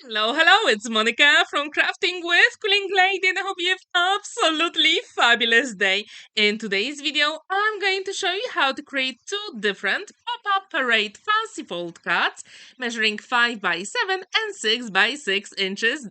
Hello, it's Monica from Crafting with Quilling, and I hope you have absolutely fabulous day. In today's video, I'm going to show you how to create two different pop-up parade fancy fold cards measuring 5 by 7 and 6 by 6 inches.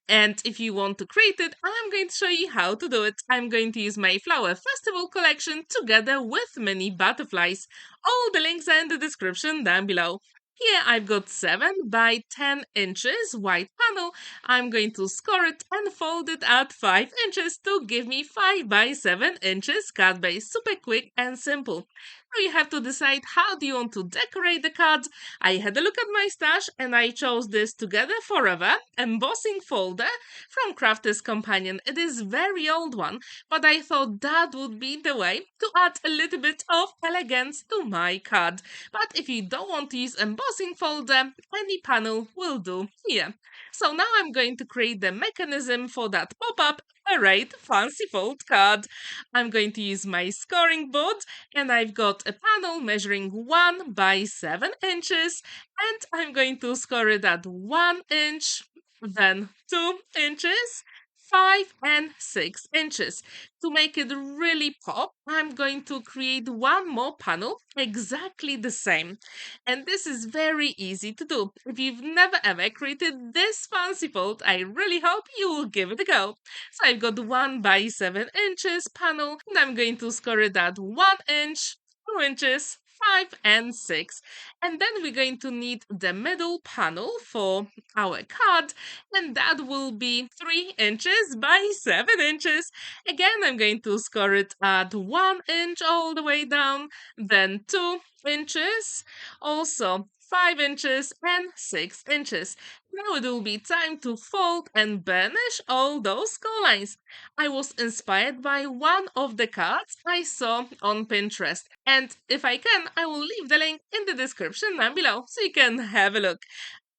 And if you want to create it, I'm going to show you how to do it. I'm going to use my flower festival collection together with many butterflies. All the links are in the description down below. Here I've got 7 by 10 inches white panel. I'm going to score it and fold it at 5 inches to give me 5 by 7 inches card base. Super quick and simple. Now you have to decide how do you want to decorate the cards. I had a look at my stash and I chose this Together Forever embossing folder from Crafter's Companion. It is very old one, but I thought that would be the way to add a little bit of elegance to my card. But if you don't want to use embossing folder, any panel will do here. So now I'm going to create the mechanism for that pop-up arrayed fancy fold card. I'm going to use my scoring board and I've got a panel measuring 1 by 7 inches and I'm going to score it at 1 inch, then 2 inches, 5 and 6 inches. To make it really pop, I'm going to create one more panel exactly the same. And this is very easy to do. If you've never ever created this fancy fold, I really hope you will give it a go. So I've got 1 by 7 inches panel and I'm going to score it at 1 inch, 2 inches, 5 and 6. And then we're going to need the middle panel for our card, and that will be 3 inches by 7 inches. Again, I'm going to score it at 1 inch all the way down, then 2 inches, also 5 inches and 6 inches. Now it will be time to fold and burnish all those score lines. I was inspired by one of the cards I saw on Pinterest, and if I can, I will leave the link in the description down below so you can have a look.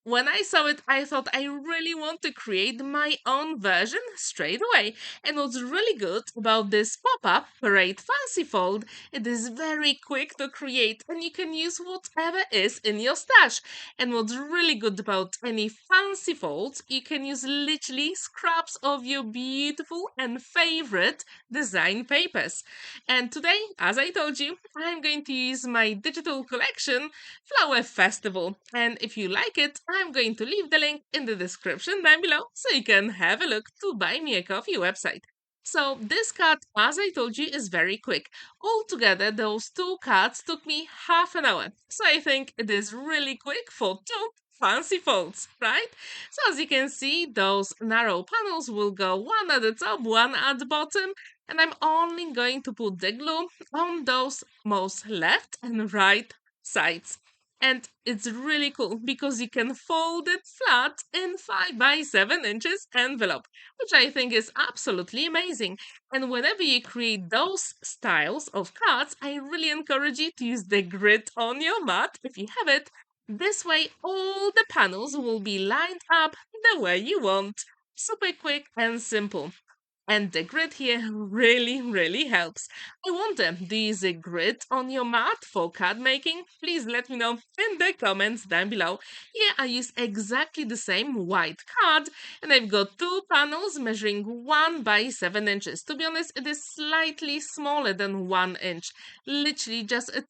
When I saw it, I thought I really want to create my own version straight away. And what's really good about this pop-up parade fancy fold, it is very quick to create and you can use whatever is in your stash. And what's really good about any fancy folds, you can use literally scraps of your beautiful and favorite design papers. And today, as I told you, I'm going to use my digital collection Flower Festival. And if you like it, I'm going to leave the link in the description down below so you can have a look to buy me a coffee website. So this card, as I told you, is very quick. Altogether, those two cards took me half an hour. So I think it is really quick for two fancy folds, right? So as you can see, those narrow panels will go one at the top, one at the bottom. And I'm only going to put the glue on those most left and right sides. And it's really cool because you can fold it flat in 5 by 7 inches envelope, which I think is absolutely amazing. And whenever you create those styles of cards, I really encourage you to use the grid on your mat if you have it. This way, all the panels will be lined up the way you want. Super quick and simple. And the grid here really helps. I wonder, do you use a grid on your mat for card making? Please let me know in the comments down below. Here I use exactly the same white card and I've got two panels measuring 1 by 7 inches. To be honest, it is slightly smaller than 1 inch. Literally just a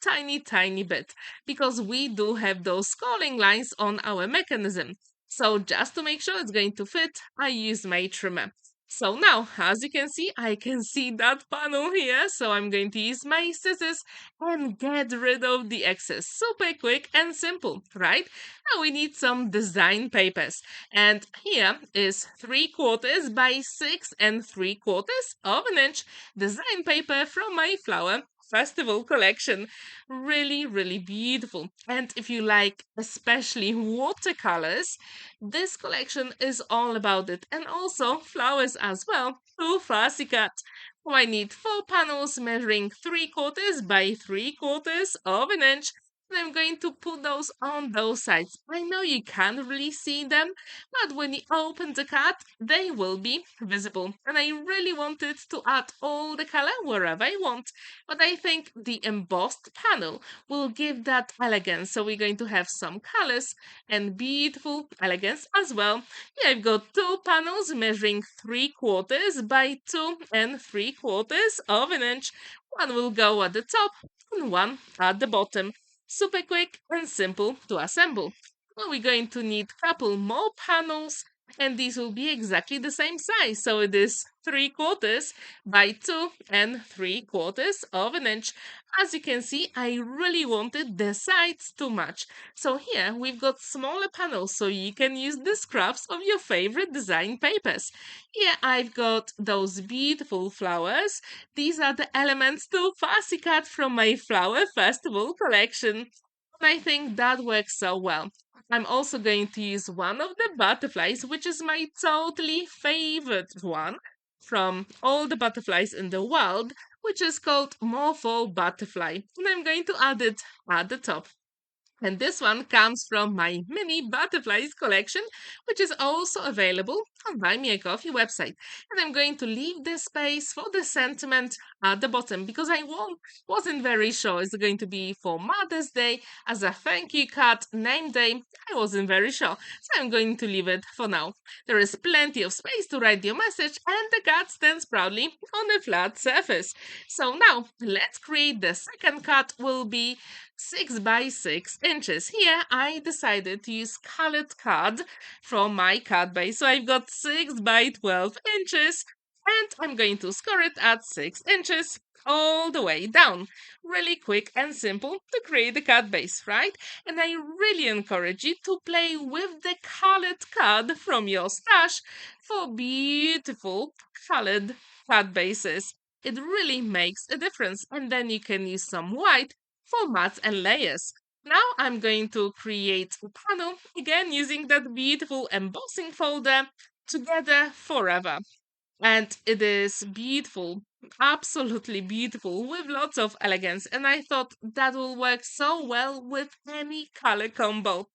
tiny bit because we do have those scoring lines on our mechanism. So just to make sure it's going to fit, I use my trimmer. So now, as you can see, I can see that panel here. So I'm going to use my scissors and get rid of the excess. Super quick and simple, right? Now we need some design papers. And here is 3/4 by 6 3/4 of an inch design paper from my flower festival collection. Really beautiful. And if you like especially watercolors, this collection is all about it, and also flowers as well, to fussy cut. So I need 4 panels measuring 3/4 by 3/4 of an inch. And I'm going to put those on those sides. I know you can't really see them, but when you open the card, they will be visible. And I really wanted to add all the color wherever I want, but I think the embossed panel will give that elegance. So we're going to have some colors and beautiful elegance as well. Here I've got two panels measuring 3/4 by 2 3/4 of an inch. One will go at the top and one at the bottom. Super quick and simple to assemble. Well, we're going to need a couple more panels, and these will be exactly the same size. So it is 3/4 by 2 3/4 of an inch. As you can see, I really wanted the sides to match. So here we've got smaller panels, so you can use the scraps of your favorite design papers. Here I've got those beautiful flowers. These are the elements to fussy cut from my Flower Festival collection. And I think that works so well. I'm also going to use one of the butterflies, which is my totally favorite one from all the butterflies in the world, which is called Morpho Butterfly. And I'm going to add it at the top. And this one comes from my mini butterflies collection, which is also available on Buy Me a Coffee website. And I'm going to leave this space for the sentiment at the bottom because wasn't very sure. Is it going to be for Mother's Day, as a thank you card, name day? I wasn't very sure. So I'm going to leave it for now. There is plenty of space to write your message, and the card stands proudly on a flat surface. So now let's create the second card. Will be 6 by 6 inches. Here I decided to use colored card from my card base. So I've got 6 by 12 inches, and I'm going to score it at 6 inches all the way down. Really quick and simple to create the card base, right? And I really encourage you to play with the colored card from your stash for beautiful colored card bases. It really makes a difference. And then you can use some white for mats and layers. Now I'm going to create a panel, again using that beautiful embossing folder, Together Forever. And it is beautiful, absolutely beautiful, with lots of elegance. And I thought that will work so well with any color combo.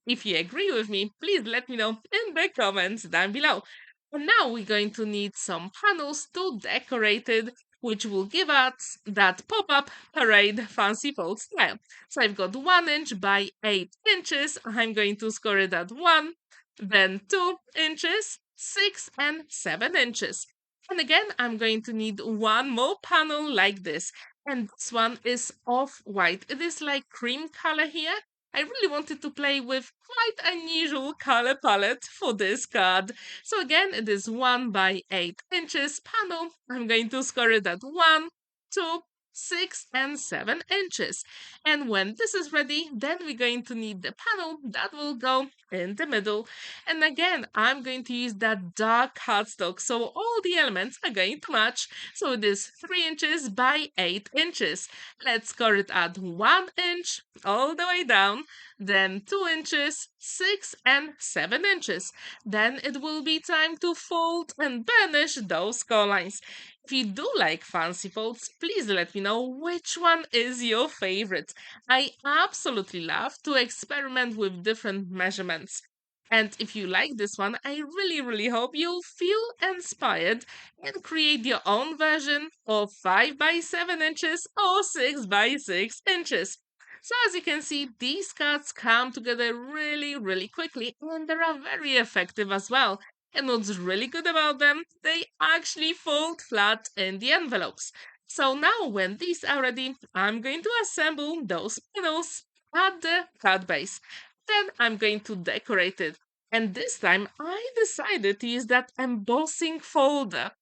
If you agree with me, please let me know in the comments down below. And now we're going to need some panels to decorate it, which will give us that pop-up parade fancy fold style. So I've got 1 inch by 8 inches. I'm going to score it at 1, then 2 inches, 6 and 7 inches. And again, I'm going to need one more panel like this. And this one is off-white. It is like cream color here. I really wanted to play with quite unusual color palette for this card. So again, it is 1 by 8 inches panel. I'm going to score it at 1, 2, 6 and 7 inches. And when this is ready, then we're going to need the panel that will go in the middle. And again, I'm going to use that dark cardstock, so all the elements are going to match. So it is 3 inches by 8 inches. Let's score it at 1 inch all the way down, then 2 inches, 6 and 7 inches. Then it will be time to fold and burnish those score lines. If you do like fancy folds, please let me know which one is your favorite. I absolutely love to experiment with different measurements. And if you like this one, I really hope you'll feel inspired and create your own version of 5 by 7 inches or 6 by 6 inches. So as you can see, these cards come together really quickly, and they are very effective as well. And what's really good about them, they actually fold flat in the envelopes. So now when these are ready, I'm going to assemble those panels at the card base. Then I'm going to decorate it. And this time I decided to use that embossing folder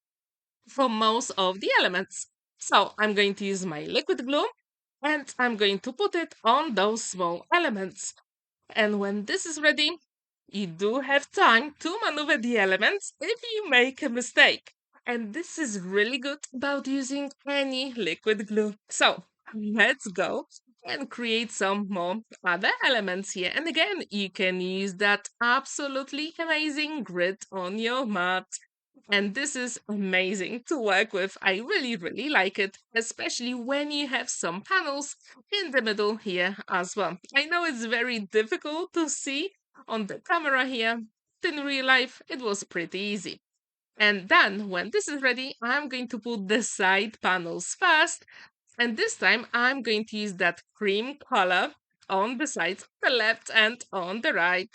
for most of the elements. So I'm going to use my liquid glue, and I'm going to put it on those small elements. And when this is ready, you do have time to maneuver the elements if you make a mistake. And this is really good about using any liquid glue. So let's go and create some more other elements here. And again, you can use that absolutely amazing grid on your mat. And this is amazing to work with. I really, really like it, especially when you have some panels in the middle here as well. I know it's very difficult to see on the camera here. In real life, it was pretty easy. And then when this is ready, I'm going to put the side panels first. And this time I'm going to use that cream color on the sides, the left and on the right.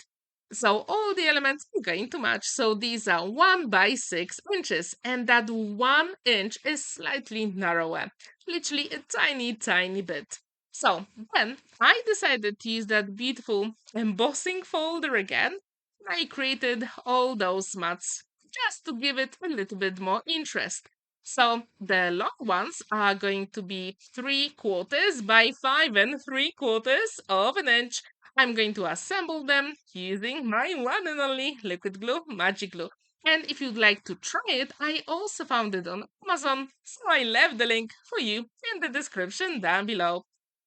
So all the elements are going to match. So these are 1 by 6 inches, and that 1 inch is slightly narrower, literally a tiny, tiny bit. So then I decided to use that beautiful embossing folder again. I created all those mats just to give it a little bit more interest. So the long ones are going to be 3/4 by 5 3/4 of an inch. I'm going to assemble them using my one and only liquid glue, magic glue. And if you'd like to try it, I also found it on Amazon, so I left the link for you in the description down below.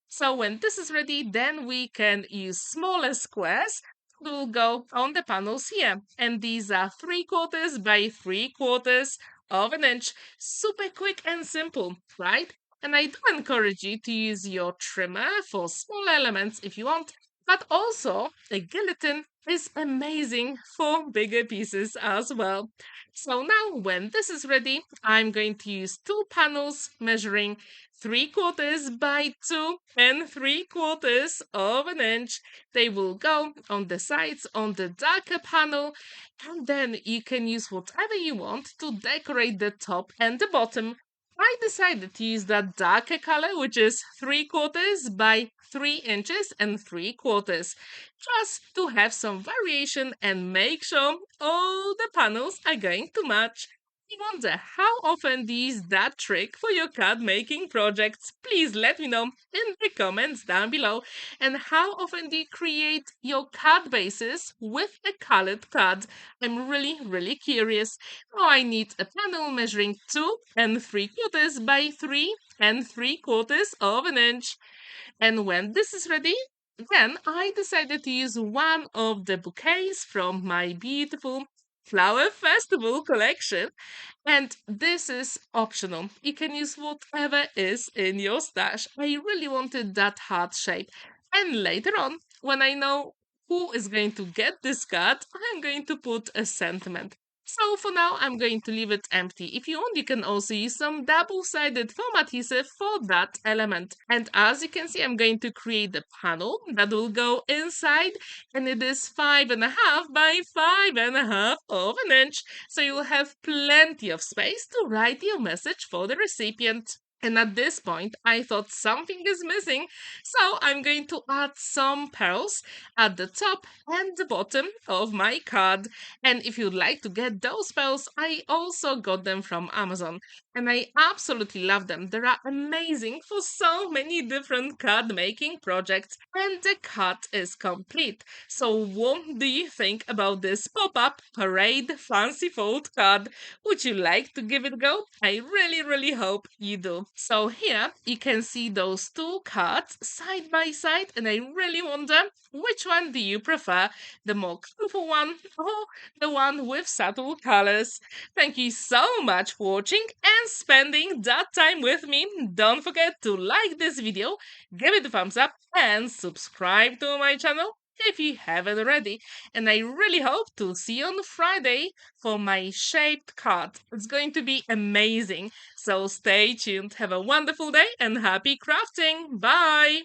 So when this is ready, then we can use smaller squares to go on the panels here. And these are 3/4 by 3/4 of an inch. Super quick and simple, right? And I do encourage you to use your trimmer for small elements if you want, but also the guillotine is amazing for bigger pieces as well. So now when this is ready, I'm going to use two panels measuring 3/4 by 2 3/4 of an inch. They will go on the sides on the darker panel, and then you can use whatever you want to decorate the top and the bottom. I decided to use that darker color, which is 3/4 by 3 inches and 3/4, just to have some variation and make sure all the panels are going to match. I wonder how often do you use that trick for your card making projects? Please let me know in the comments down below. And how often do you create your card bases with a colored card? I'm really, really curious. Now I need a panel measuring 2 3/4 by 3 3/4 of an inch. And when this is ready, then I decided to use one of the bouquets from my beautiful Flower Festival collection. And this is optional. You can use whatever is in your stash. I really wanted that heart shape. And later on, when I know who is going to get this card, I'm going to put a sentiment. So for now, I'm going to leave it empty. If you want, you can also use some double-sided foam adhesive for that element. And as you can see, I'm going to create the panel that will go inside, and it is 5.5 by 5.5 of an inch. So you'll have plenty of space to write your message for the recipient. And at this point, I thought something is missing, so I'm going to add some pearls at the top and the bottom of my card. And if you'd like to get those pearls, I also got them from Amazon. And I absolutely love them. They are amazing for so many different card making projects. And the card is complete. So what do you think about this pop-up parade fancy fold card? Would you like to give it a go? I really, really hope you do. So here you can see those two cards side by side, and I really wonder which one do you prefer? The more colorful one or the one with subtle colors? Thank you so much for watching and spending that time with me. Don't forget to like this video, give it a thumbs up, and subscribe to my channel if you haven't already. And I really hope to see you on Friday for my shaped card. It's going to be amazing. So stay tuned. Have a wonderful day and happy crafting. Bye!